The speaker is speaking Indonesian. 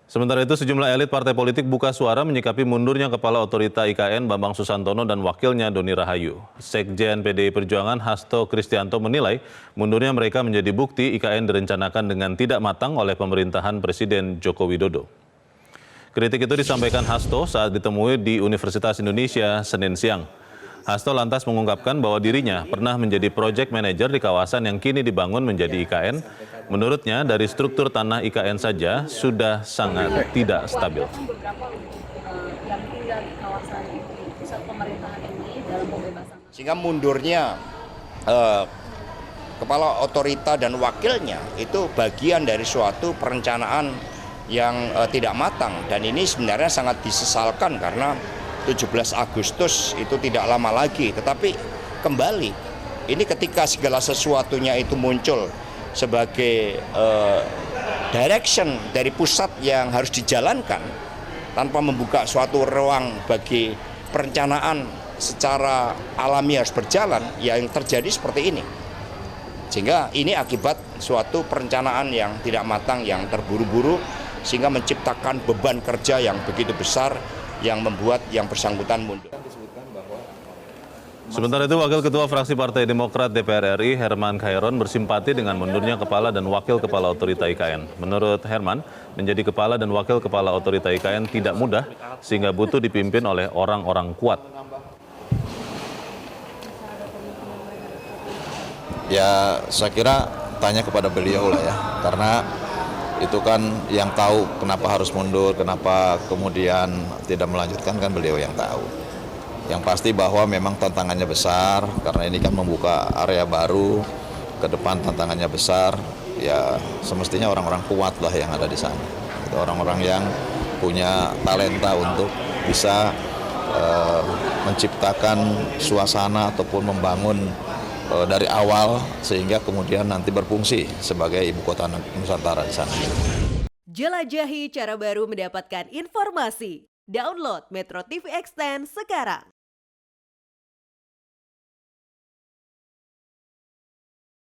Sementara itu, sejumlah elit partai politik buka suara menyikapi mundurnya Kepala Otorita IKN Bambang Susantono dan wakilnya Doni Rahayu. Sekjen PDI Perjuangan Hasto Kristianto menilai mundurnya mereka menjadi bukti IKN direncanakan dengan tidak matang oleh pemerintahan Presiden Joko Widodo. Kritik itu disampaikan Hasto saat ditemui di Universitas Indonesia Senin siang. Hasto lantas mengungkapkan bahwa dirinya pernah menjadi project manager di kawasan yang kini dibangun menjadi IKN. Menurutnya, dari struktur tanah IKN saja sudah sangat tidak stabil. Sehingga mundurnya kepala otorita dan wakilnya itu bagian dari suatu perencanaan yang tidak matang, dan ini sebenarnya sangat disesalkan karena 17 Agustus itu tidak lama lagi. Tetapi kembali, ini ketika segala sesuatunya itu muncul sebagai direction dari pusat yang harus dijalankan tanpa membuka suatu ruang bagi perencanaan secara alami harus berjalan, yang terjadi seperti ini. Sehingga ini akibat suatu perencanaan yang tidak matang, yang terburu-buru, sehingga menciptakan beban kerja yang begitu besar yang membuat yang bersangkutan mundur. Sementara itu, Wakil Ketua Fraksi Partai Demokrat DPR RI, Herman Khairon, bersimpati dengan mundurnya Kepala dan Wakil Kepala Otorita IKN. Menurut Herman, menjadi Kepala dan Wakil Kepala Otorita IKN tidak mudah, sehingga butuh dipimpin oleh orang-orang kuat. Ya, saya kira tanya kepada beliau lah ya, karena itu kan yang tahu kenapa harus mundur, kenapa kemudian tidak melanjutkan, kan beliau yang tahu. Yang pasti bahwa memang tantangannya besar, karena ini kan membuka area baru, ke depan tantangannya besar, ya semestinya orang-orang kuat lah yang ada di sana. Orang-orang yang punya talenta untuk bisa menciptakan suasana ataupun membangun dari awal sehingga kemudian nanti berfungsi sebagai ibu kota Nusantara di sana. Jelajahi cara baru mendapatkan informasi. Download Metro TV Extend sekarang.